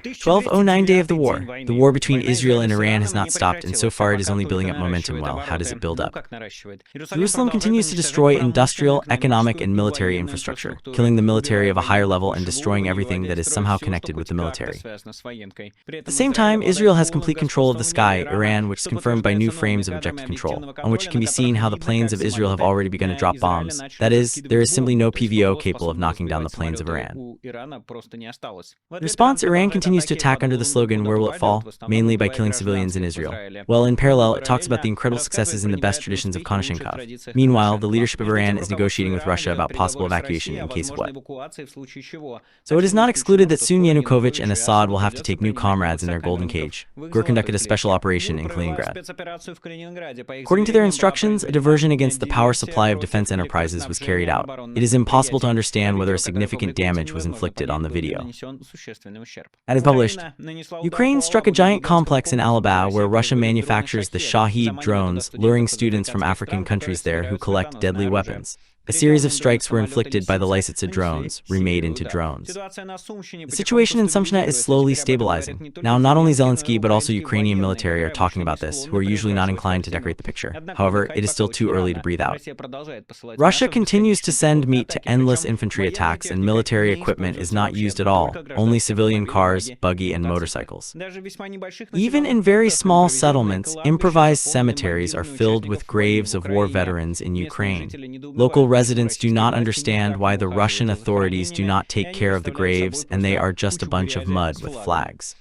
1209 day of the war. The war between Israel and Iran has not stopped, and so far it is only building up momentum. Well, how does it build up? Jerusalem continues to destroy industrial, economic, and military infrastructure, killing the military of a higher level and destroying everything that is somehow connected with the military. At the same time, Israel has complete control of the sky, Iran, which is confirmed by new frames of objective control, on which can be seen how the planes of Israel have already begun to drop bombs. That is, there is simply no PVO capable of knocking down the planes of Iran. In response, Iran continues to attack under the slogan, "Where will it fall?" mainly by killing civilians in Israel. Well, in parallel, it talks about the incredible successes in the best traditions of Konashenkov. Meanwhile, the leadership of Iran is negotiating with Russia about possible evacuation in case of what. So it is not excluded that soon Yanukovych and Assad will have to take new comrades in their golden cage. GUR conducted a special operation in Kaliningrad. According to their instructions, a diversion against the power supply of defense enterprises was carried out. It is impossible to understand whether a significant damage was inflicted on the video. As published, Ukraine struck a giant complex in Alabuga where Russia manufactures the Shahid drones, luring students from African countries there who collect deadly weapons. A series of strikes were inflicted by the Lysytsa drones, remade into drones. The situation in Sumy is slowly stabilizing. Now, not only Zelensky but also Ukrainian military are talking about this, who are usually not inclined to decorate the picture. However, it is still too early to breathe out. Russia continues to send meat to endless infantry attacks, and military equipment is not used at all, only civilian cars, buggy, and motorcycles. Even in very small settlements, improvised cemeteries are filled with graves of war veterans in Ukraine. Local residents do not understand why the Russian authorities do not take care of the graves, and they are just a bunch of mud with flags.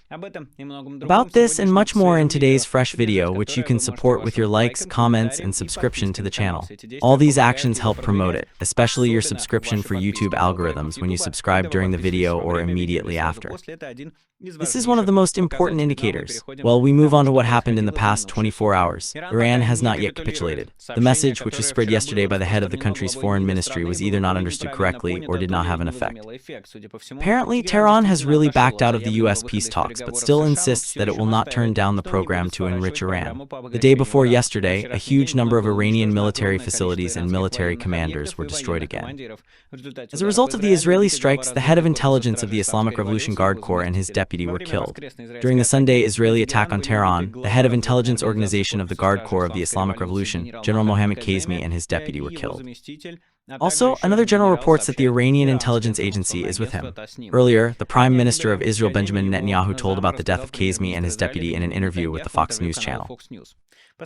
About this and much more in today's fresh video, which you can support with your likes, comments, and subscription to the channel. All these actions help promote it, especially your subscription for YouTube algorithms when you subscribe during the video or immediately after. This is one of the most important indicators. Well, we move on to what happened in the past 24 hours. Iran has not yet capitulated. The message, which was spread yesterday by the head of the country's foreign ministry, was either not understood correctly or did not have an effect. Apparently, Tehran has really backed out of the US peace talks, but still insists that it will not turn down the program to enrich Iran. The day before yesterday, a huge number of Iranian military facilities and military commanders were destroyed again. As a result of the Israeli strikes, the head of intelligence of the Islamic Revolution Guard Corps and his deputy were killed. During the Sunday Israeli attack on Tehran, the head of intelligence organization of the Guard Corps of the Islamic Revolution, General Mohammad Kazmi, and his deputy were killed. Also, another general reports that the Iranian intelligence agency is with him. Earlier, the Prime Minister of Israel Benjamin Netanyahu told about the death of Kazmi and his deputy in an interview with the Fox News channel.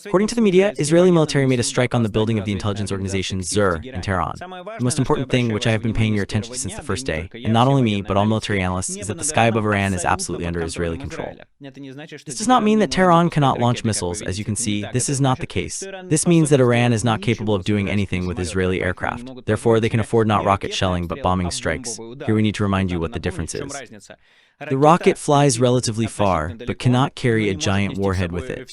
According to the media, Israeli military made a strike on the building of the intelligence organization ZUR in Tehran. The most important thing, which I have been paying your attention to since the first day, and not only me but all military analysts, is that the sky above Iran is absolutely under Israeli control. This does not mean that Tehran cannot launch missiles. As you can see, this is not the case. This means that Iran is not capable of doing anything with Israeli aircraft. Therefore, they can afford not rocket shelling but bombing strikes. Here we need to remind you what the difference is. The rocket flies relatively far, but cannot carry a giant warhead with it.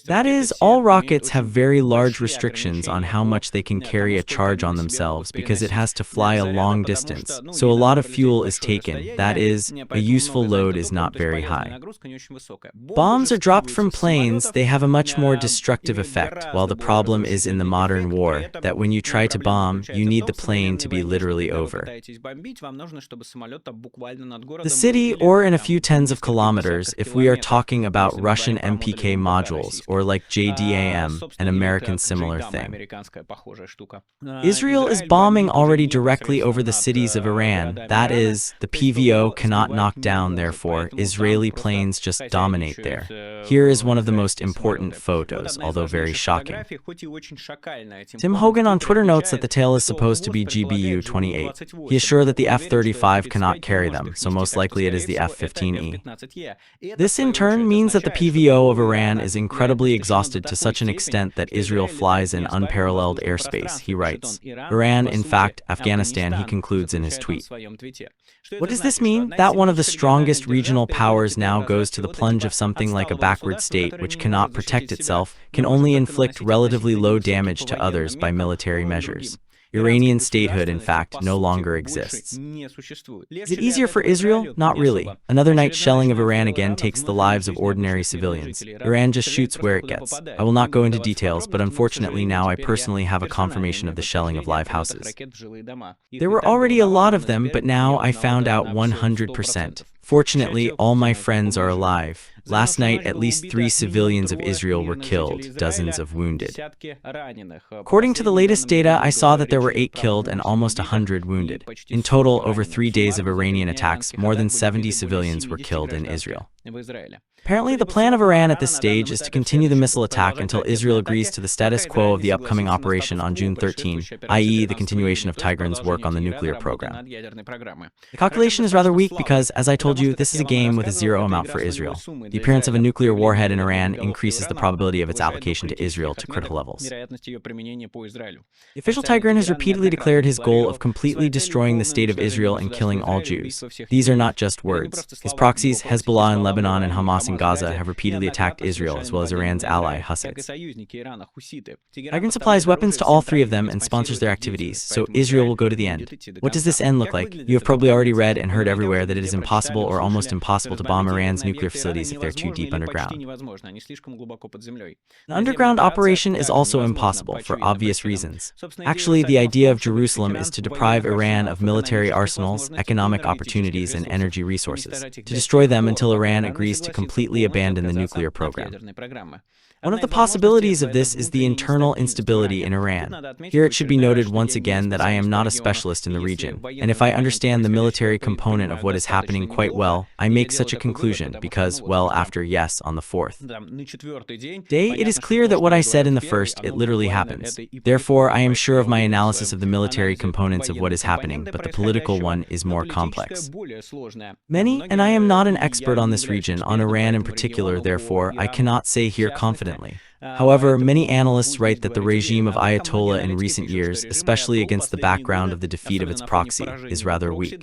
That is, all rockets have very large restrictions on how much they can carry a charge on themselves because it has to fly a long distance, so a lot of fuel is taken. That is, a useful load is not very high. Bombs are dropped from planes, they have a much more destructive effect, while the problem is in the modern war, that when you try to bomb, you need the plane to be literally over the city or in a few tens of kilometers if we are talking about Russian MPK modules or like JDAM, an American similar thing. Israel is bombing already directly over the cities of Iran. That is, the PVO cannot knock down, therefore, Israeli planes just dominate there. Here is one of the most important photos, although very shocking. Tim Hogan on Twitter notes that the tail is supposed to be GBU-28. He is sure that the F-35 cannot carry them, so most likely it is the F-15E. This in turn means that the PVO of Iran is incredibly exhausted to such an extent that Israel flies in unparalleled airspace, he writes. Iran, in fact, Afghanistan, he concludes in his tweet. What does this mean? That one of the strongest regional powers now goes to the plunge of something like a backward state which cannot protect itself, can only inflict relatively low damage to others by military measures. Iranian statehood, in fact, no longer exists. Is it easier for Israel? Not really. Another night shelling of Iran again takes the lives of ordinary civilians. Iran just shoots where it gets. I will not go into details, but unfortunately now I personally have a confirmation of the shelling of live houses. There were already a lot of them, but now I found out 100%. Fortunately, all my friends are alive. Last night, at least 3 civilians of Israel were killed, dozens of wounded. According to the latest data, I saw that there were 8 killed and almost 100 wounded. In total, over 3 days of Iranian attacks, more than 70 civilians were killed in Israel. Apparently, the plan of Iran at this stage is to continue the missile attack until Israel agrees to the status quo of the upcoming operation on June 13, i.e. the continuation of Tigran's work on the nuclear program. The calculation is rather weak because, as I told you, this is a game with a zero amount for Israel. The appearance of a nuclear warhead in Iran increases the probability of its application to Israel to critical levels. The official Tigran has repeatedly declared his goal of completely destroying the state of Israel and killing all Jews. These are not just words. His proxies, Hezbollah in Lebanon and Hamas in Gaza, have repeatedly attacked Israel, as well as Iran's ally, Hussites. Tigran supplies weapons to all 3 of them and sponsors their activities, so Israel will go to the end. What does this end look like? You have probably already read and heard everywhere that it is impossible or almost impossible to bomb Iran's nuclear facilities if they're too deep underground. An underground operation is also impossible for obvious reasons. Actually, the idea of Jerusalem is to deprive Iran of military arsenals, economic opportunities, and energy resources, to destroy them until Iran agrees to completely abandon the nuclear program. One of the possibilities of this is the internal instability in Iran. Here it should be noted once again that I am not a specialist in the region, and if I understand the military component of what is happening quite well, I make such a conclusion because, well, after yes on the 4th day, it is clear that what I said in the first, it literally happens. Therefore, I am sure of my analysis of the military components of what is happening, but the political one is more complex. Many, and I am not an expert on this region, on Iran in particular, therefore, I cannot say here confidently. However, many analysts write that the regime of Ayatollah in recent years, especially against the background of the defeat of its proxy, is rather weak.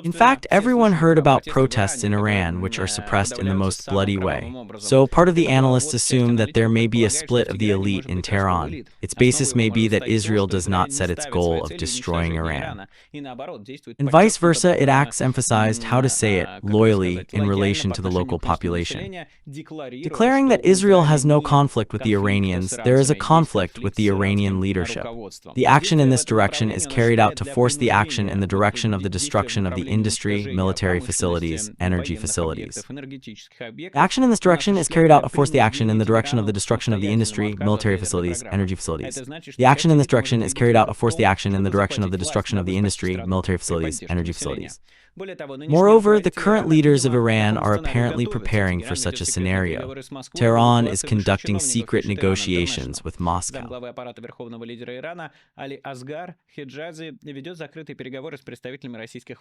In fact, everyone heard about protests in Iran which are suppressed in the most bloody way. So part of the analysts assume that there may be a split of the elite in Tehran. Its basis may be that Israel does not set its goal of destroying Iran. And vice versa, it acts emphasized, how to say it, loyally in relation to the local population. Declaring that Israel has no conflict with the Iranians, there is a conflict with the Iranian leadership. The action in this direction is carried out to force the action in the direction of the destruction of the industry, military facilities, energy facilities. The action in this direction is carried out to force the action in the direction of the destruction of the industry, military facilities, energy facilities. The action in this direction is carried out to force the action in the direction of the destruction of the industry, military facilities, energy facilities. Moreover, the current leaders of Iran are apparently preparing for such a scenario. Tehran is conducting secret negotiations with Moscow.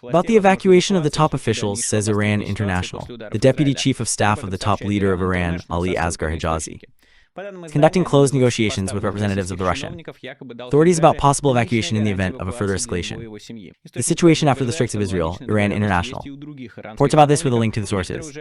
About the evacuation of the top officials, says Iran International, the deputy chief of staff of the top leader of Iran, Ali Asghar Hijazi, conducting closed negotiations with representatives of the Russian authorities about possible evacuation in the event of a further escalation. The situation after the strikes of Israel, Iran International reports about this with a link to the sources.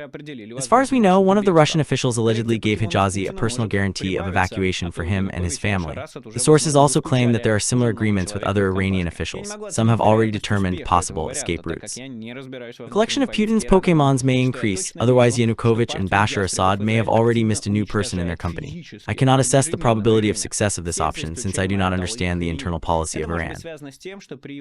As far as we know, one of the Russian officials allegedly gave Hijazi a personal guarantee of evacuation for him and his family. The sources also claim that there are similar agreements with other Iranian officials. Some have already determined possible escape routes. The collection of Putin's Pokemons may increase, otherwise Yanukovych and Bashar Assad may have already missed a new person in their company. I cannot assess the probability of success of this option since I do not understand the internal policy of Iran.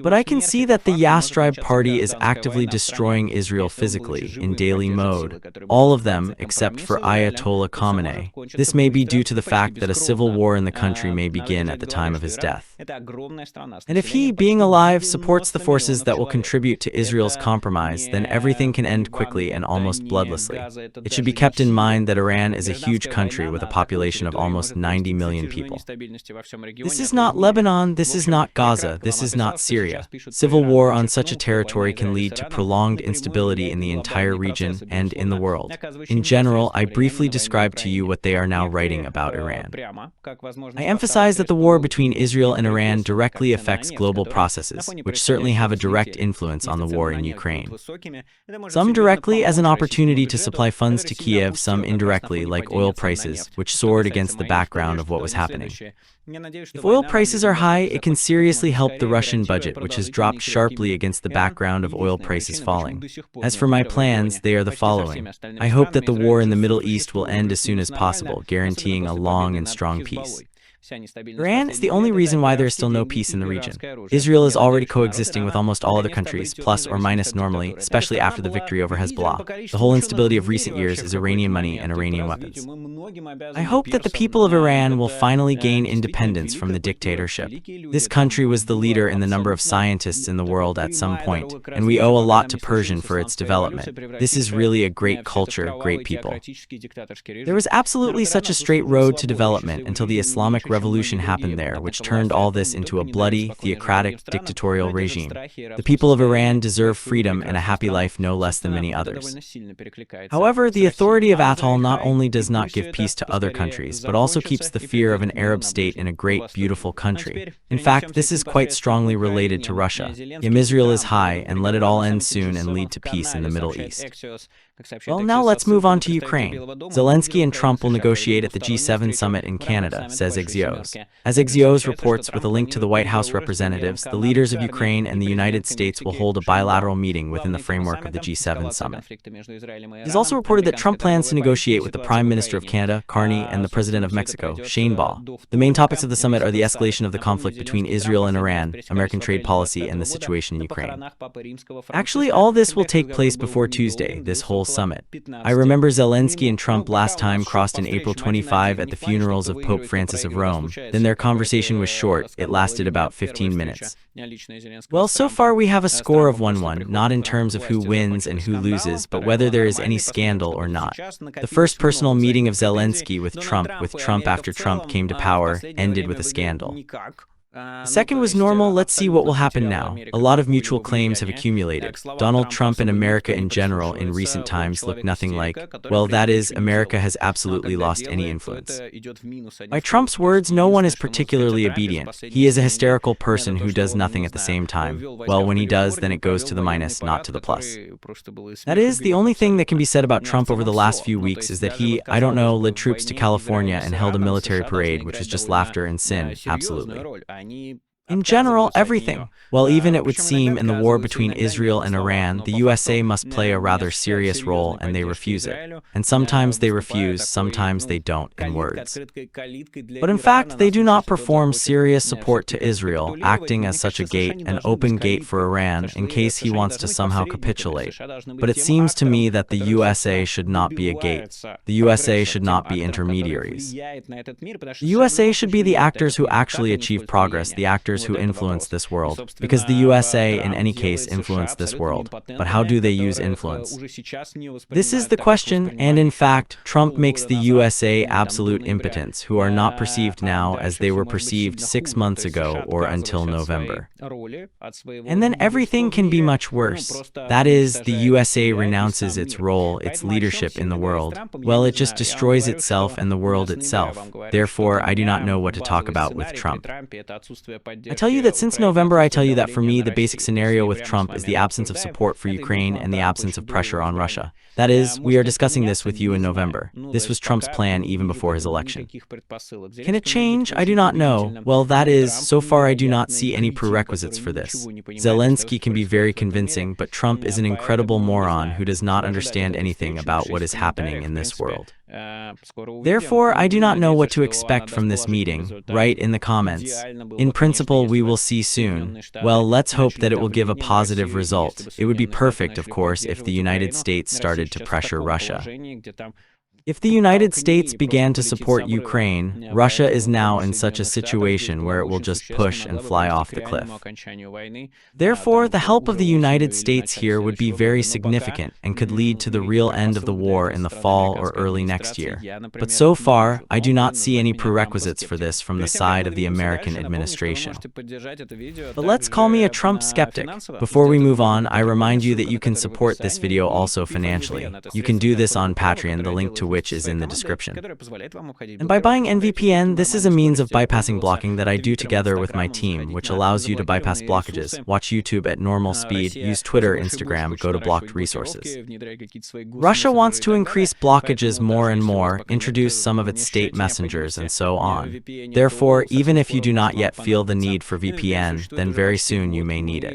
But I can see that the Yastrib party is actively destroying Israel physically, in daily mode. All of them, except for Ayatollah Khamenei. This may be due to the fact that a civil war in the country may begin at the time of his death. And if he, being alive, supports the forces that will contribute to Israel's compromise, then everything can end quickly and almost bloodlessly. It should be kept in mind that Iran is a huge country with a population of almost 90 million people. This is not Lebanon, this is not Gaza, this is not Syria. Civil war on such a territory can lead to prolonged instability in the entire region and in the world. In general, I briefly described to you what they are now writing about Iran. I emphasize that the war between Israel and Iran directly affects global processes, which certainly have a direct influence on the war in Ukraine. Some directly as an opportunity to supply funds to Kiev, some indirectly like oil prices, which soared forward against the background of what was happening. If oil prices are high, it can seriously help the Russian budget, which has dropped sharply against the background of oil prices falling. As for my plans, they are the following. I hope that the war in the Middle East will end as soon as possible, guaranteeing a long and strong peace. Iran is the only reason why there is still no peace in the region. Israel is already coexisting with almost all other countries, plus or minus normally, especially after the victory over Hezbollah. The whole instability of recent years is Iranian money and Iranian weapons. I hope that the people of Iran will finally gain independence from the dictatorship. This country was the leader in the number of scientists in the world at some point, and we owe a lot to Persian for its development. This is really a great culture, great people. There was absolutely such a straight road to development until the Islamic Revolution happened there, which turned all this into a bloody, theocratic, dictatorial regime. The people of Iran deserve freedom and a happy life no less than many others. However, the authority of Atoll not only does not give peace to other countries, but also keeps the fear of an Arab state in a great, beautiful country. In fact, this is quite strongly related to Russia. Israel is high, and let it all end soon and lead to peace in the Middle East. Well, now let's move on to Ukraine. Zelensky and Trump will negotiate at the G7 summit in Canada, says Axios. As Axios reports with a link to the White House representatives, the leaders of Ukraine and the United States will hold a bilateral meeting within the framework of the G7 summit. It is also reported that Trump plans to negotiate with the Prime Minister of Canada, Carney, and the President of Mexico, Shane Baugh. The main topics of the summit are the escalation of the conflict between Israel and Iran, American trade policy, and the situation in Ukraine. Actually, all this will take place before Tuesday, this whole summit. I remember Zelensky and Trump last time crossed in April 25 at the funerals of Pope Francis of Rome. Then their conversation was short. It lasted about 15 minutes. Well, so far we have a score of 1-1, not in terms of who wins and who loses, but whether there is any scandal or not. The first personal meeting of Zelensky with Trump after Trump came to power, ended with a scandal. The second was normal. Let's see what will happen now. A lot of mutual claims have accumulated. Donald Trump and America in general in recent times look nothing like, well, that is, America has absolutely lost any influence. By Trump's words, no one is particularly obedient. He is a hysterical person who does nothing at the same time. Well, when he does, then it goes to the minus, not to the plus. That is, the only thing that can be said about Trump over the last few weeks is that he, I don't know, led troops to California and held a military parade, which was just laughter and sin, absolutely. In general, everything. Well, even it would seem in the war between Israel and Iran, the USA must play a rather serious role, and they refuse it. And sometimes they refuse, sometimes they don't, in words. But in fact, they do not perform serious support to Israel, acting as such a gate, an open gate for Iran, in case he wants to somehow capitulate. But it seems to me that the USA should not be a gate. The USA should not be intermediaries. The USA should be the actors who actually achieve progress, the actors who influence this world, because the USA in any case influence this world. But how do they use influence? This is the question, and in fact, Trump makes the USA absolute impotents, who are not perceived now as they were perceived 6 months ago or until November. And then everything can be much worse. That is, the USA renounces its role, its leadership in the world. Well, it just destroys itself and the world itself. Therefore, I do not know what to talk about with Trump. I tell you that since November, I tell you that for me, the basic scenario with Trump is the absence of support for Ukraine and the absence of pressure on Russia. That is, we are discussing this with you in November. This was Trump's plan even before his election. Can it change? I do not know. Well, that is, so far I do not see any prerequisites for this. Zelensky can be very convincing, but Trump is an incredible moron who does not understand anything about what is happening in this world. Therefore, I do not know what to expect from this meeting. Write in the comments. In principle, we will see soon. Well, let's hope that it will give a positive result. It would be perfect, of course, if the United States started to pressure Russia. If the United States began to support Ukraine, Russia is now in such a situation where it will just push and fly off the cliff. Therefore, the help of the United States here would be very significant and could lead to the real end of the war in the fall or early next year. But so far, I do not see any prerequisites for this from the side of the American administration. But let's call me a Trump skeptic. Before we move on, I remind you that you can support this video also financially. You can do this on Patreon, the link to which is in the description. And by buying NVPN, this is a means of bypassing blocking that I do together with my team, which allows you to bypass blockages, watch YouTube at normal speed, use Twitter, Instagram, go to blocked resources. Russia wants to increase blockages more and more, introduce some of its state messengers, and so on. Therefore, even if you do not yet feel the need for VPN, then very soon you may need it.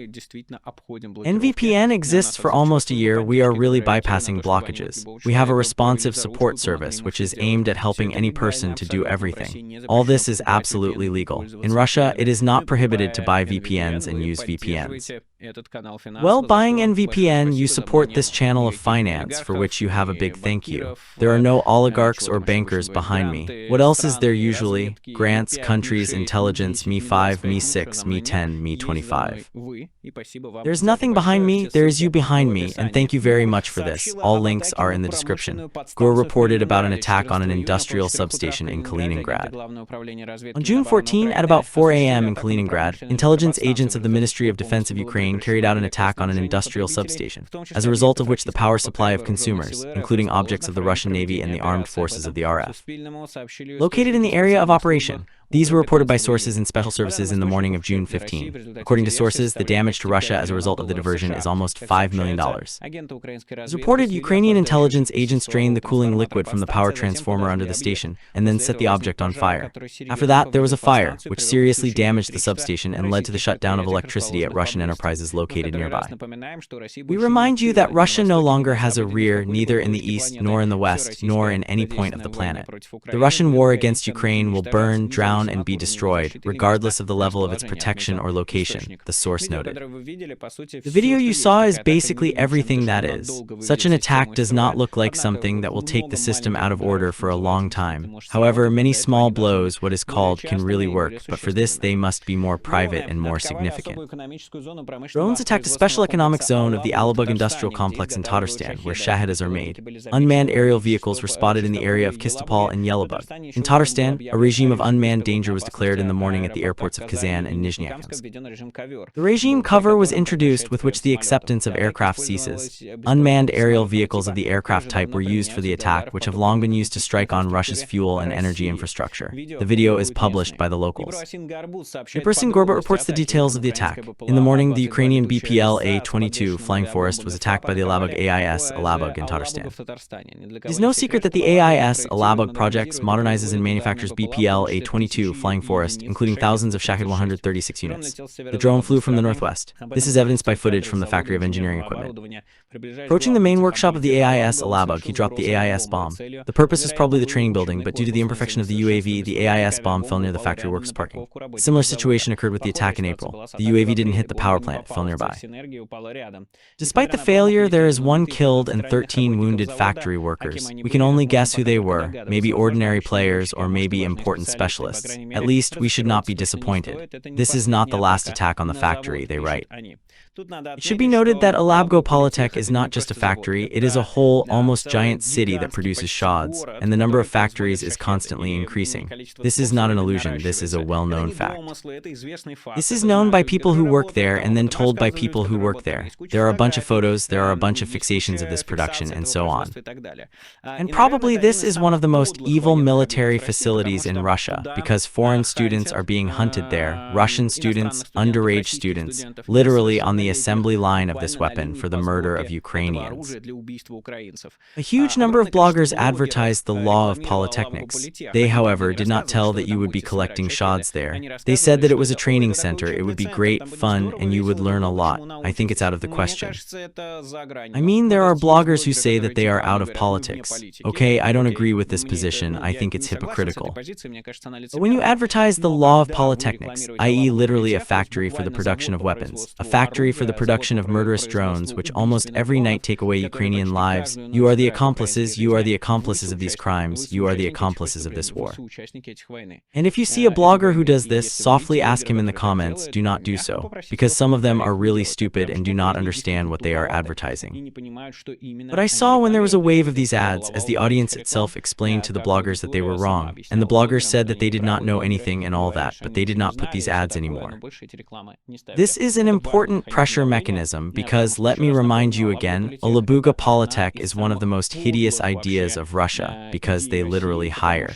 NVPN exists for almost a year. We are really bypassing blockages. We have a responsive support service, which is aimed at helping any person to do everything. All this is absolutely legal. In Russia, it is not prohibited to buy VPNs and use VPNs. Well, buying NVPN, you support this channel of finance, for which you have a big thank you. There are no oligarchs or bankers behind me. What else is there usually? Grants, countries, intelligence, Me5, Me6, Me10, Me25. There's nothing behind me, there is you behind me, and thank you very much for this. All links are in the description. GOR reported about an attack on an industrial substation in Kaliningrad. On June 14, at about 4 a.m. in Kaliningrad, intelligence agents of the Ministry of Defense of Ukraine carried out an attack on an industrial substation, as a result of which the power supply of consumers, including objects of the Russian Navy and the armed forces of the RF, located in the area of operation. These were reported by sources in special services in the morning of June 15. According to sources, the damage to Russia as a result of the diversion is almost $5 million. As reported, Ukrainian intelligence agents drained the cooling liquid from the power transformer under the station and then set the object on fire. After that, there was a fire, which seriously damaged the substation and led to the shutdown of electricity at Russian enterprises located nearby. We remind you that Russia no longer has a rear, neither in the east, nor in the west, nor in any point of the planet. The Russian war against Ukraine will burn, drown, and be destroyed, regardless of the level of its protection or location, the source noted. The video you saw is basically everything that is. Such an attack does not look like something that will take the system out of order for a long time. However, many small blows, what is called, can really work, but for this they must be more private and more significant. Drones attacked a special economic zone of the Alabuga industrial complex in Tatarstan, where shahedas are made. Unmanned aerial vehicles were spotted in the area of Kistopol and Yelobug. In Tatarstan, a regime of unmanned danger was declared in the morning at the airports of Kazan and Nizhny. The regime cover was introduced, with which the acceptance of aircraft ceases. Unmanned aerial vehicles of the aircraft type were used for the attack, which have long been used to strike on Russia's fuel and energy infrastructure. The video is published by the locals. Iranian Gorbut reports the details of the attack. In the morning, the Ukrainian BPL A-22 Flying Forest was attacked by the Alabuga AIS Alabuga in Tatarstan. It is no secret that the AIS Alabuga projects modernizes and manufactures BPL A-22 Flying Forest, including thousands of Shahed 136 units. The drone flew from the northwest. This is evidenced by footage from the factory of engineering equipment. Approaching the main workshop of the AIS Alabuga, he dropped the AIS bomb. The purpose was probably the training building, but due to the imperfection of the UAV, the AIS bomb fell near the factory workers parking. A similar situation occurred with the attack in April. The UAV didn't hit the power plant, it fell nearby. Despite the failure, there is 1 killed and 13 wounded factory workers. We can only guess who they were, maybe ordinary players or maybe important specialists. At least, we should not be disappointed. This is not the last attack on the factory, they write. It should be noted that Alabuga Polytech is not just a factory, it is a whole, almost giant city that produces shards, and the number of factories is constantly increasing. This is not an illusion, this is a well-known fact. This is known by people who work there and then told by people who work there. There are a bunch of photos, there are a bunch of fixations of this production, and so on. And probably this is one of the most evil military facilities in Russia, because foreign students are being hunted there, Russian students, underage students, literally on the assembly line of this weapon for the murder of Ukrainians. A huge number of bloggers advertised the law of polytechnics. They, however, did not tell that you would be collecting shards there. They said that it was a training center, it would be great, fun, and you would learn a lot. I think it's out of the question. I mean, there are bloggers who say that they are out of politics. Okay, I don't agree with this position, I think it's hypocritical. But when you advertise the law of polytechnics, i.e. literally a factory for the production of weapons, a factory for the production of murderous drones which almost every night take away Ukrainian lives, you are the accomplices of these crimes, you are the accomplices of this war. And if you see a blogger who does this, softly ask him in the comments, do not do so, because some of them are really stupid and do not understand what they are advertising. But I saw when there was a wave of these ads, as the audience itself explained to the bloggers that they were wrong, and the bloggers said that they did not know anything and all that, but they did not put these ads anymore. This is an important pressure mechanism because, let me remind you again, Alabuga Politek is one of the most hideous ideas of Russia because they literally hire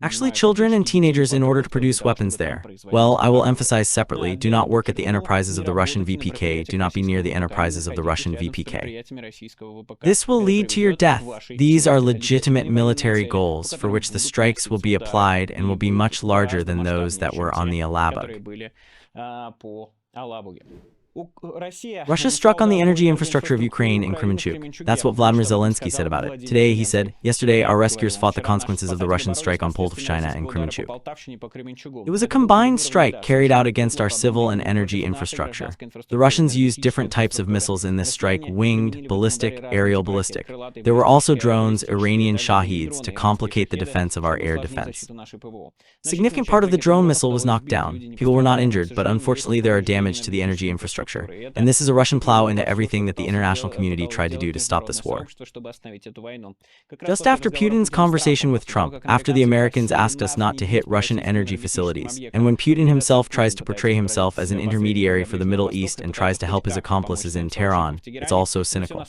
actually children and teenagers in order to produce weapons there. Well, I will emphasize separately, do not work at the enterprises of the Russian VPK, do not be near the enterprises of the Russian VPK. This will lead to your death. These are legitimate military goals for which the strikes will be applied and will be much larger than those that were on the Alabuga. Russia struck on the energy infrastructure of Ukraine in Kremenchuk. That's what Vladimir Zelensky said about it. Today, he said, yesterday our rescuers fought the consequences of the Russian strike on Poltavshchina and Kremenchuk. It was a combined strike carried out against our civil and energy infrastructure. The Russians used different types of missiles in this strike: winged, ballistic, aerial ballistic. There were also drones, Iranian Shaheeds, to complicate the defense of our air defense. A significant part of the drone missile was knocked down. People were not injured, but unfortunately there are damage to the energy infrastructure. And this is a Russian plow into everything that the international community tried to do to stop this war. Just after Putin's conversation with Trump, after the Americans asked us not to hit Russian energy facilities, and when Putin himself tries to portray himself as an intermediary for the Middle East and tries to help his accomplices in Tehran, it's all so cynical.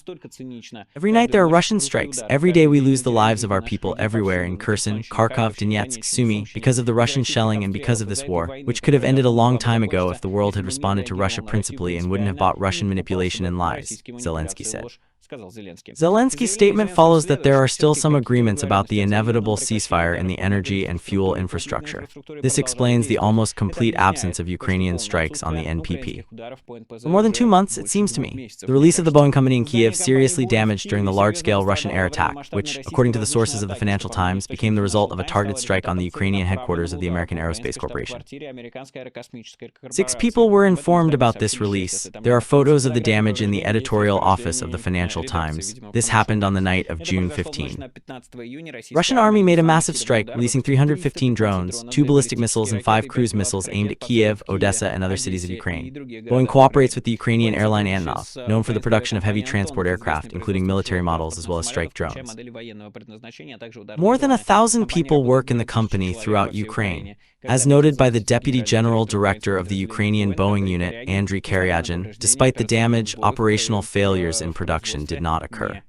Every night there are Russian strikes. Every day we lose the lives of our people everywhere in Kherson, Kharkov, Donetsk, Sumy, because of the Russian shelling and because of this war, which could have ended a long time ago if the world had responded to Russia principally and wouldn't have bought Russian manipulation and lies, Zelensky said. Zelensky's statement follows that there are still some agreements about the inevitable ceasefire in the energy and fuel infrastructure. This explains the almost complete absence of Ukrainian strikes on the NPP. For more than 2 months, it seems to me, the release of the Boeing company in Kiev seriously damaged during the large-scale Russian air attack, which, according to the sources of the Financial Times, became the result of a targeted strike on the Ukrainian headquarters of the American Aerospace Corporation. 6 people were informed about this release. There are photos of the damage in the editorial office of the Financial Times. This happened on the night of June 15. Russian army made a massive strike, releasing 315 drones, 2 ballistic missiles and 5 cruise missiles aimed at Kiev, Odessa, and other cities of Ukraine. Boeing cooperates with the Ukrainian airline Antonov, known for the production of heavy transport aircraft, including military models as well as strike drones. More than 1,000 people work in the company throughout Ukraine. As noted by the Deputy General Director of the Ukrainian Boeing unit, Andriy Karyagin, despite the damage, operational failures in production did not occur.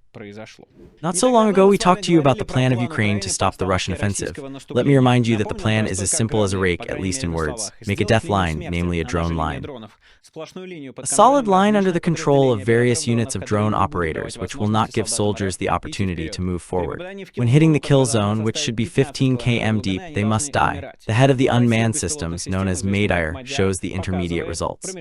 Not so long ago, we talked to you about the plan of Ukraine to stop the Russian offensive. Let me remind you that the plan is as simple as a rake, at least in words. Make a death line, namely a drone line. A solid line under the control of various units of drone operators, which will not give soldiers the opportunity to move forward. When hitting the kill zone, which should be 15 km deep, they must die. The head of the unmanned systems, known as Madire, shows the intermediate results.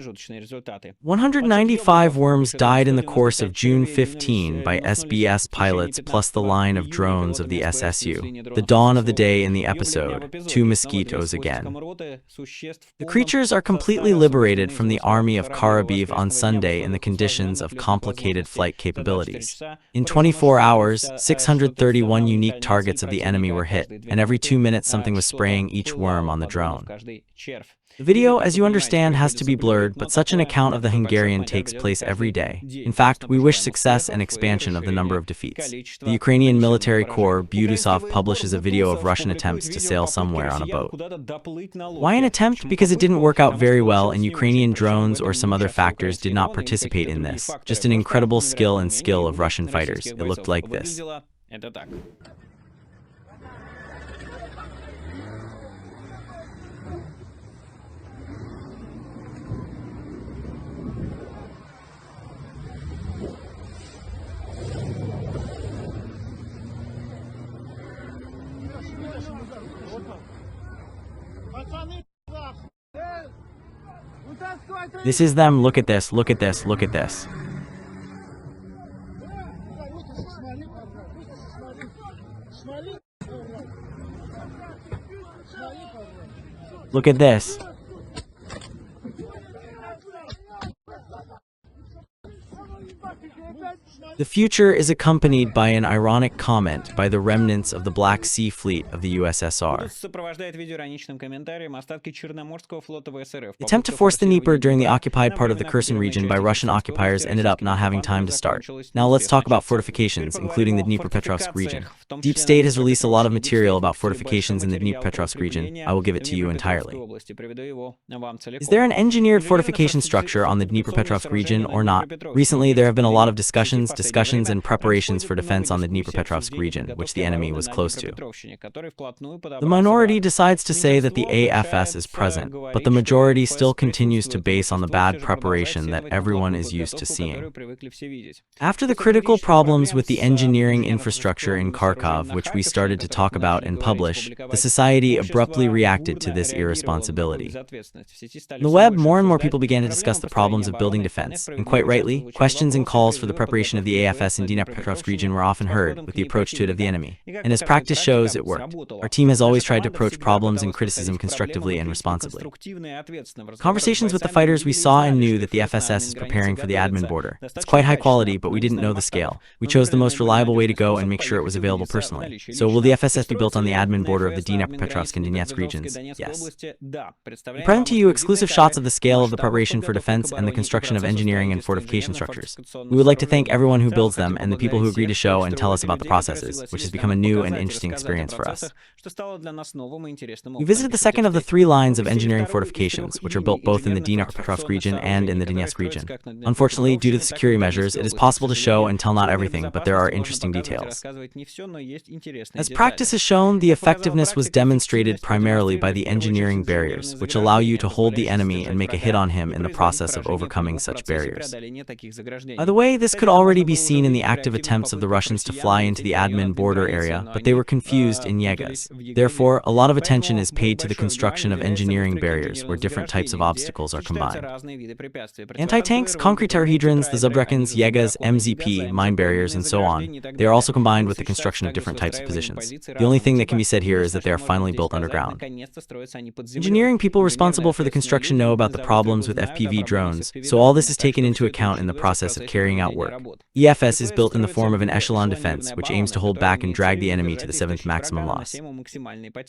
195 worms died in the course of June 15 by SBS pilots plus the line of drones of the SSU. The dawn of the day in the episode, 2 mosquitoes again. The creatures are completely liberated from the army of Karabiv on Sunday in the conditions of complicated flight capabilities. In 24 hours, 631 unique targets of the enemy were hit, and every 2 minutes something was spraying each worm on the drone. The video, as you understand, has to be blurred, but such an account of the Hungarian takes place every day. In fact, we wish success and expansion of the number of defeats. The Ukrainian military corps, Budusov, publishes a video of Russian attempts to sail somewhere on a boat. Why an attempt? Because it didn't work out very well, and Ukrainian drones or some other factors did not participate in this. Just an incredible skill of Russian fighters. It looked like this. This is them. Look at this, look at this, look at this. Look at this. The future is accompanied by an ironic comment by the remnants of the Black Sea Fleet of the USSR. The attempt to force the Dnieper during the occupied part of the Kherson region by Russian occupiers ended up not having time to start. Now let's talk about fortifications, including the Dnipropetrovsk region. Deep State has released a lot of material about fortifications in the Dnipropetrovsk region. I will give it to you entirely. Is there an engineered fortification structure on the Dnipropetrovsk region or not? Recently, there have been a lot of discussions and preparations for defense on the Dnipropetrovsk region, which the enemy was close to. The minority decides to say that the AFS is present, but the majority still continues to base on the bad preparation that everyone is used to seeing. After the critical problems with the engineering infrastructure in Kharkov, which we started to talk about and publish, the society abruptly reacted to this irresponsibility. On the web, more and more people began to discuss the problems of building defense, and quite rightly, questions and calls for the preparation of the AFS in Dnipropetrovsk region were often heard, with the approach to it of the enemy. And as practice shows, it worked. Our team has always tried to approach problems and criticism constructively and responsibly. Conversations with the fighters, we saw and knew that the FSS is preparing for the admin border. It's quite high quality, but we didn't know the scale. We chose the most reliable way to go and make sure it was available personally. So will the FSS be built on the admin border of the Dnipropetrovsk and Donetsk regions? Yes. We present to you exclusive shots of the scale of the preparation for defense and the construction of engineering and fortification structures. We would like to thank everyone who builds them and the people who agree to show and tell us about the processes, which has become a new and interesting experience for us. We visited the second of the 3 lines of engineering fortifications, which are built both in the Dnipropetrovsk region and in the Donetsk region. Unfortunately, due to the security measures, it is possible to show and tell not everything, but there are interesting details. As practice has shown, the effectiveness was demonstrated primarily by the engineering barriers, which allow you to hold the enemy and make a hit on him in the process of overcoming such barriers. By the way, this could already be seen in the active attempts of the Russians to fly into the admin border area, but they were confused in Yegas. Therefore, a lot of attention is paid to the construction of engineering barriers, where different types of obstacles are combined. Anti-tanks, concrete terahedrons, the Zubrekins, Yegas, MZP, mine barriers, and so on, they are also combined with the construction of different types of positions. The only thing that can be said here is that they are finally built underground. Engineering people responsible for the construction know about the problems with FPV drones, so all this is taken into account in the process of carrying out work. EFS is built in the form of an echelon defense, which aims to hold back and drag the enemy to the 7th maximum loss.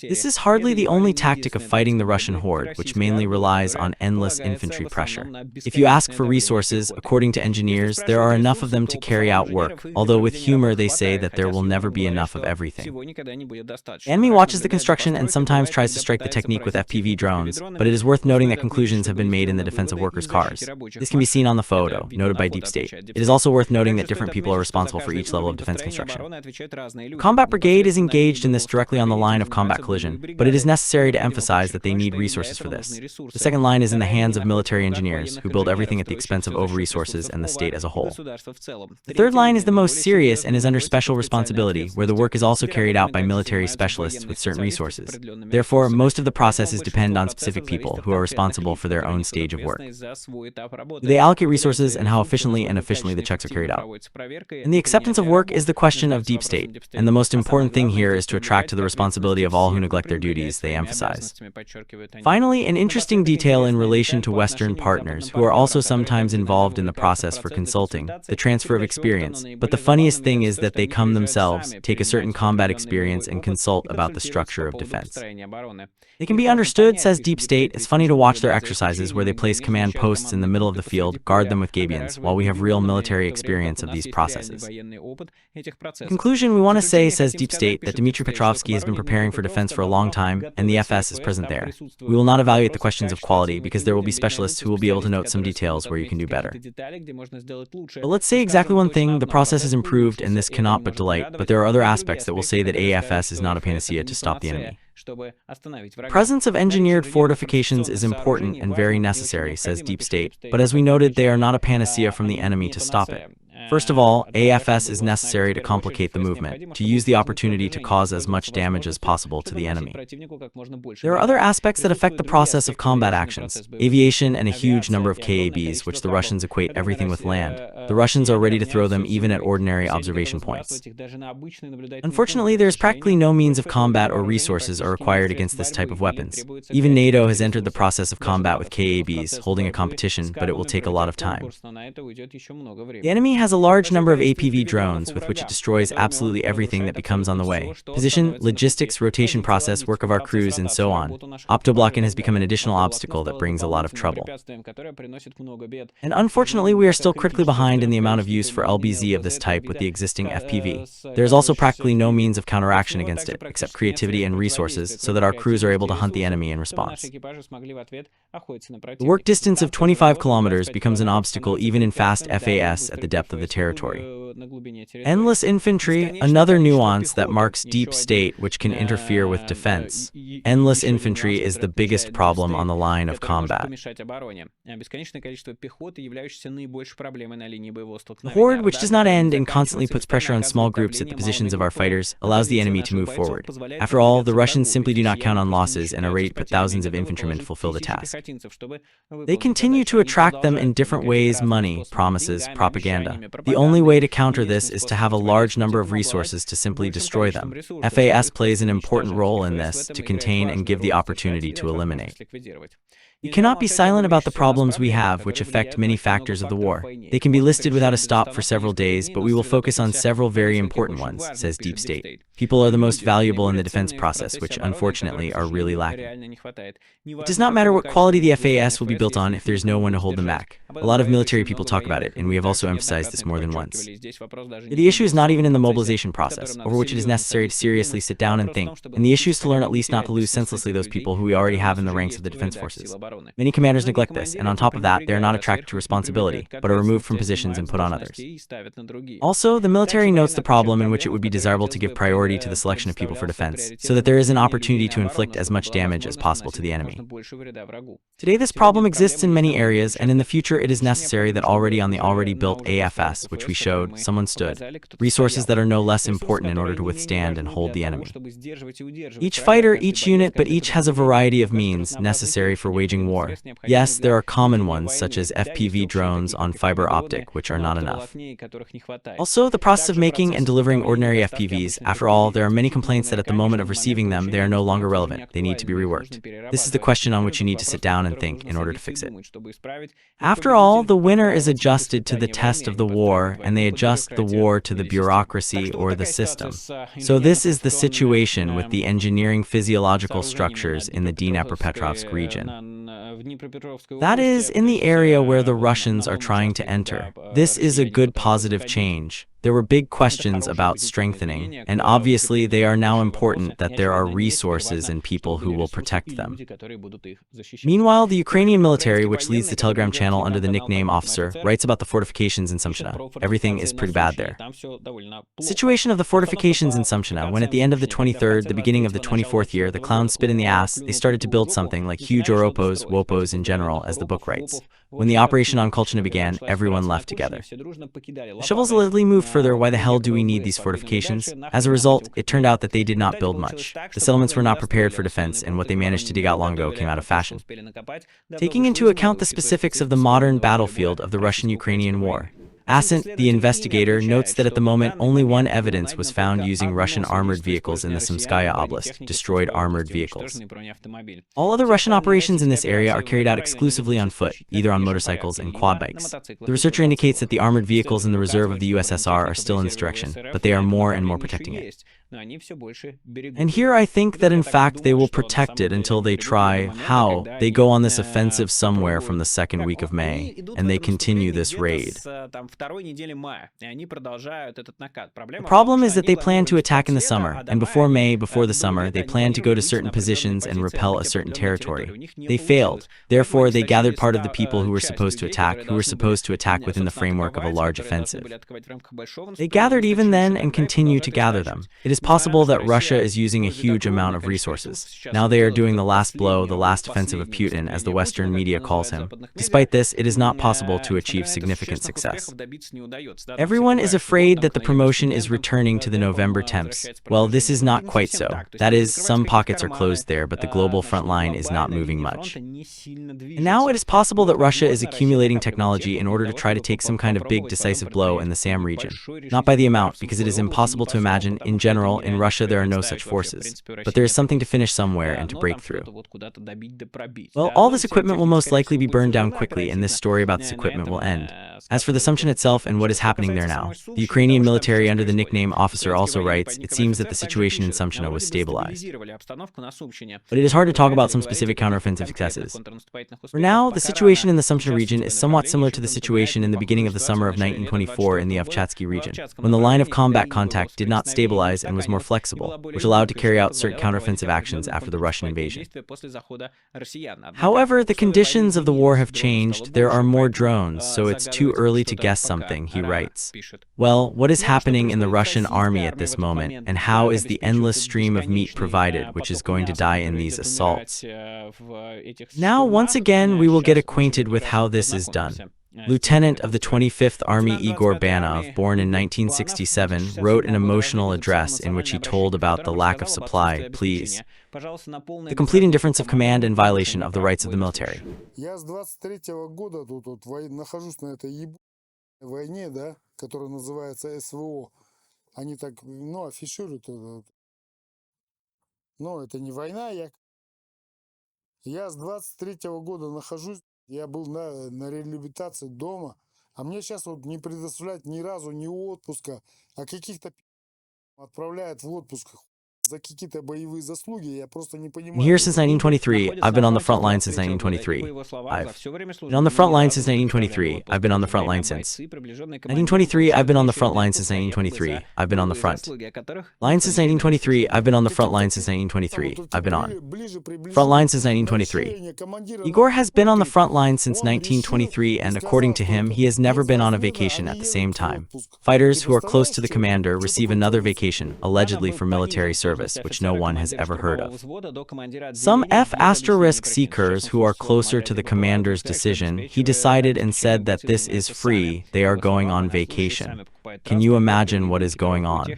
This is hardly the only tactic of fighting the Russian horde, which mainly relies on endless infantry pressure. If you ask for resources, according to engineers, there are enough of them to carry out work, although with humor they say that there will never be enough of everything. The enemy watches the construction and sometimes tries to strike the technique with FPV drones, but it is worth noting that conclusions have been made in the defense of workers' cars. This can be seen on the photo, noted by Deep State. It is also worth noting that different people are responsible for each level of defense construction. Combat Brigade is engaged in this directly on the line of combat collision, but it is necessary to emphasize that they need resources for this. The second line is in the hands of military engineers, who build everything at the expense of over-resources and the state as a whole. The third line is the most serious and is under special responsibility, where the work is also carried out by military specialists with certain resources. Therefore, most of the processes depend on specific people who are responsible for their own stage of work. They allocate resources and how efficiently the checks are carried out. And the acceptance of work is the question of Deep State, and the most important thing here is to attract to the responsibility of all who neglect their duties, they emphasize. Finally, an interesting detail in relation to Western partners, who are also sometimes involved in the process for consulting, the transfer of experience, but the funniest thing is that they come themselves, take a certain combat experience and consult about the structure of defense. They can be understood, says Deep State. It's funny to watch their exercises where they place command posts in the middle of the field, guard them with Gabions, while we have real military experience of these processes. In conclusion, we want to say, says Deep State, that Dmitry Petrovsky has been preparing for defense for a long time, and the FS is present there. We will not evaluate the questions of quality, because there will be specialists who will be able to note some details where you can do better. But let's say exactly one thing: the process is improved, and this cannot but delight, but there are other aspects that will say that AFS is not a panacea to stop the enemy. The presence of engineered fortifications is important and very necessary, says Deep State, but as we noted, they are not a panacea from the enemy to stop it. First of all, AFS is necessary to complicate the movement, to use the opportunity to cause as much damage as possible to the enemy. There are other aspects that affect the process of combat actions: aviation and a huge number of KABs, which the Russians equate everything with land. The Russians are ready to throw them even at ordinary observation points. Unfortunately, there is practically no means of combat or resources are required against this type of weapons. Even NATO has entered the process of combat with KABs, holding a competition, but it will take a lot of time. The enemy has has a large number of APV drones with which it destroys absolutely everything that becomes on the way. Position, logistics, rotation process, work of our crews, and so on. Optoblocken has become an additional obstacle that brings a lot of trouble. And unfortunately, we are still critically behind in the amount of use for LBZ of this type with the existing FPV. There is also practically no means of counteraction against it, except creativity and resources, so that our crews are able to hunt the enemy in response. The work distance of 25 kilometers becomes an obstacle even in fast FAS at the depth of the territory. Endless infantry, another nuance that marks deep state which can interfere with defense. Endless infantry is the biggest problem on the line of combat. The horde, which does not end and constantly puts pressure on small groups at the positions of our fighters, allows the enemy to move forward. After all, the Russians simply do not count on losses and are ready to put thousands of infantrymen to fulfill the task. They continue to attract them in different ways: money, promises, propaganda. The only way to counter this is to have a large number of resources to simply destroy them. FAS plays an important role in this, to contain and give the opportunity to eliminate. We cannot be silent about the problems we have, which affect many factors of the war. They can be listed without a stop for several days, but we will focus on several very important ones, says Deep State. People are the most valuable in the defense process, which unfortunately are really lacking. It does not matter what quality the FAS will be built on if there's no one to hold them back. A lot of military people talk about it, and we have also emphasized this more than once. The issue is not even in the mobilization process, over which it is necessary to seriously sit down and think, and the issue is to learn at least not to lose senselessly those people who we already have in the ranks of the defense forces. Many commanders neglect this, and on top of that, they are not attracted to responsibility, but are removed from positions and put on others. Also, the military notes the problem in which it would be desirable to give priority to the selection of people for defense, so that there is an opportunity to inflict as much damage as possible to the enemy. Today, this problem exists in many areas, and in the future it is necessary that already on the already built AFS, which we showed, someone stood, resources that are no less important in order to withstand and hold the enemy. Each fighter, each unit, but each has a variety of means necessary for waging war. Yes, there are common ones, such as FPV drones on fiber optic, which are not enough. Also, the process of making and delivering ordinary FPVs, after all, there are many complaints that at the moment of receiving them, they are no longer relevant. They need to be reworked. This is the question on which you need to sit down and think in order to fix it. After all, the winner is adjusted to the test of the war, and they adjust the war to the bureaucracy or the system. So this is the situation with the engineering physiological structures in the Dnipropetrovsk region. That is, in the area where the Russians are trying to enter. This is a good positive change. There were big questions about strengthening, and obviously they are now important that there are resources and people who will protect them. Meanwhile, the Ukrainian military, which leads the Telegram channel under the nickname Officer, writes about the fortifications in Sumchina. Everything is pretty bad there. Situation of the fortifications in Sumchina: when at the end of the 23rd, the beginning of the 24th year, the clowns spit in the ass, they started to build something like huge Oropos, Wopos in general, as the book writes. When the operation on Kolchina began, everyone left together. The shovels allegedly moved further. Why the hell do we need these fortifications? As a result, it turned out that they did not build much. The settlements were not prepared for defense, and what they managed to dig out long ago came out of fashion. Taking into account the specifics of the modern battlefield of the Russian-Ukrainian war, Assad, the investigator, notes that at the moment only one evidence was found using Russian armored vehicles in the Sumskaya Oblast, destroyed armored vehicles. All other Russian operations in this area are carried out exclusively on foot, either on motorcycles and quad bikes. The researcher indicates that the armored vehicles in the reserve of the USSR are still in this direction, but they are more and more protecting it. And here I think that in fact they will protect it until they try. How? They go on this offensive somewhere from the second week of May, and they continue this raid. The problem is that they plan to attack in the summer, and before May, before the summer, they plan to go to certain positions and repel a certain territory. They failed. Therefore, they gathered part of the people who were supposed to attack within the framework of a large offensive. They gathered even then and continue to gather them. It is possible that Russia is using a huge amount of resources. Now they are doing the last blow, the last offensive of Putin, as the Western media calls him. Despite this, it is not possible to achieve significant success. Everyone is afraid that the promotion is returning to the November temps. Well, this is not quite so. That is, some pockets are closed there, but the global front line is not moving much. And now it is possible that Russia is accumulating technology in order to try to take some kind of big decisive blow in the Sam region. Not by the amount, because it is impossible to imagine. In general, in Russia there are no such forces. But there is something to finish somewhere and to break through. Well, all this equipment will most likely be burned down quickly, and this story about this equipment will end. As for the Sumy itself and what is happening there now, the Ukrainian military under the nickname Officer also writes, it seems that the situation in Sumy was stabilized. But it is hard to talk about some specific counteroffensive successes. For now, the situation in the Sumy region is somewhat similar to the situation in the beginning of the summer of 1924 in the Ovchatsky region, when the line of combat contact did not stabilize and was more flexible, which allowed to carry out certain counteroffensive actions after the Russian invasion. However, the conditions of the war have changed. There are more drones, so it's too early to guess something, he writes. Well, what is happening in the Russian army at this moment, and how is the endless stream of meat provided, which is going to die in these assaults? Now, once again, we will get acquainted with how this is done. Lieutenant of the 25th Army Igor Banov, born in 1967, wrote an emotional address in which he told about the lack of supply, please, the complete indifference of command and violation of the rights of the military. Я с 23-го года тут нахожусь на этой войне, да, которая называется СВО. Они так, афишируют. Но это не война. Я с 23-го года нахожусь. Я был на реабилитации дома. А мне сейчас не предоставляют ни разу ни отпуска, а каких-то отправляют в отпуск. And here since 1923, I've been on the front line since 1923. I've been on the front line since 1923. I've been on the front line since 1923. I've been on the front line since 1923. I've been on the front line since 1923. I've been on the front line since 1923. I've been on front line since 1923. Igor has been on the front line since 1923, and according to him, he has never been on a vacation at the same time. Fighters who are close to the commander receive another vacation, allegedly for military service, which no one has ever heard of. Some F***seekers who are closer to the commander's decision, he decided and said that this is free, they are going on vacation. Can you imagine what is going on?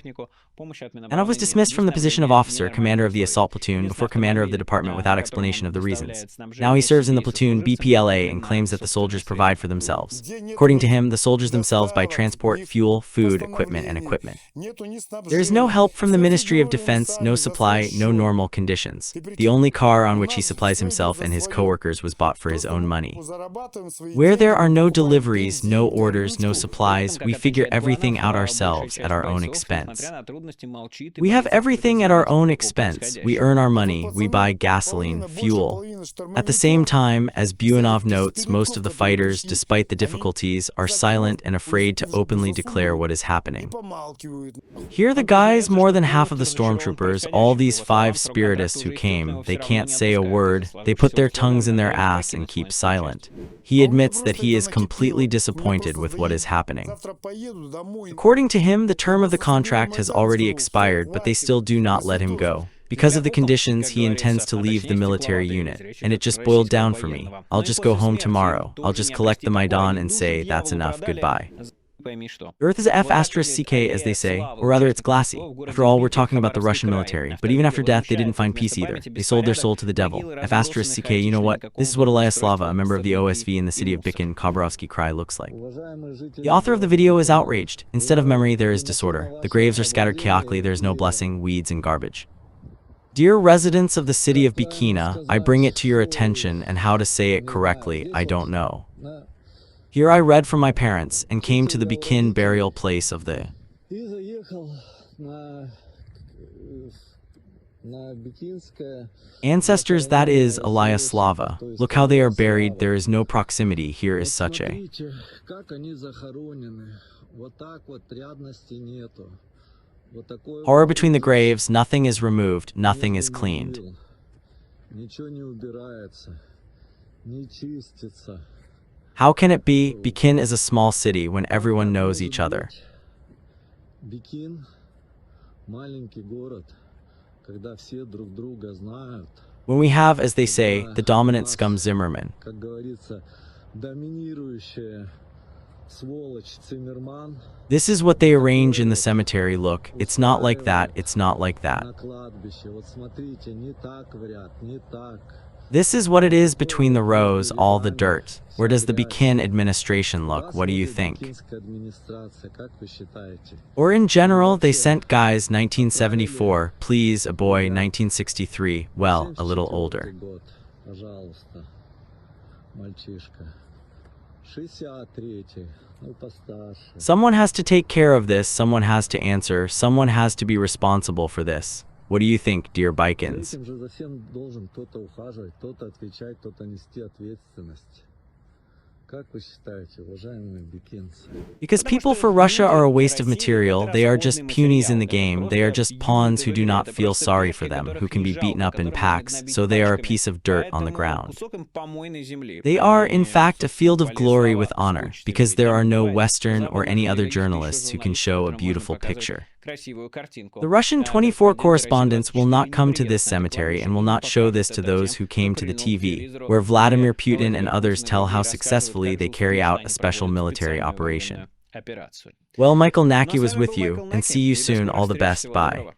Yanov was dismissed from the position of officer, commander of the assault platoon, before commander of the department without explanation of the reasons. Now he serves in the platoon BPLA and claims that the soldiers provide for themselves. According to him, the soldiers themselves buy transport, fuel, food, equipment, and equipment. There is no help from the Ministry of Defense, no supply, no normal conditions. The only car on which he supplies himself and his co-workers was bought for his own money. Where there are no deliveries, no orders, no supplies, we figure everything out ourselves at our own expense. We have everything at our own expense. We earn our money. We buy gasoline, fuel. At the same time, as Buyanov notes, most of the fighters, despite the difficulties, are silent and afraid to openly declare what is happening. Here the guys, more than half of the stormtroopers, all these 5 spiritists who came, they can't say a word. They put their tongues in their ass and keep silent. He admits that he is completely disappointed with what is happening. According to him, the term of the contract has already expired, but they still do not let him go. Because of the conditions, he intends to leave the military unit. And it just boiled down for me. I'll just go home tomorrow. I'll just collect the Maidan and say, that's enough, goodbye. The Earth is F***ck, as they say, or rather it's glassy. After all, we're talking about the Russian military, but even after death, they didn't find peace either. They sold their soul to the devil. F***ck, you know what? This is what Alabuga, a member of the OSV in the city of Bikin, Khabarovsky Krai, looks like. The author of the video is outraged. Instead of memory, there is disorder. The graves are scattered chaotically, there is no blessing, weeds and garbage. Dear residents of the city of Bikina, I bring it to your attention, and how to say it correctly, I don't know. Here I read from my parents and came to the Bikin burial place of the ancestors, that is, Alayaslava. Look how they are buried, there is no proximity, here is such a horror between the graves, nothing is removed, nothing is cleaned. How can it be? Bikin is a small city when everyone knows each other. When we have, as they say, the dominant scum Zimmerman. This is what they arrange in the cemetery. Look, it's not like that, it's not like that. This is what it is between the rows, all the dirt. Where does the Bikin administration look? What do you think? Or in general, they sent guys 1974, please, a boy 1963, well, a little older. Someone has to take care of this, someone has to answer, someone has to be responsible for this. What do you think, dear Bikins? Because people for Russia are a waste of material, they are just punies in the game, they are just pawns who do not feel sorry for them, who can be beaten up in packs, so they are a piece of dirt on the ground. They are, in fact, a field of glory with honor, because there are no Western or any other journalists who can show a beautiful picture. The Russian 24 correspondents will not come to this cemetery and will not show this to those who came to the TV, where Vladimir Putin and others tell how successfully they carry out a special military operation. Well, Michael Nacke was with you, and see you soon. All the best. Bye.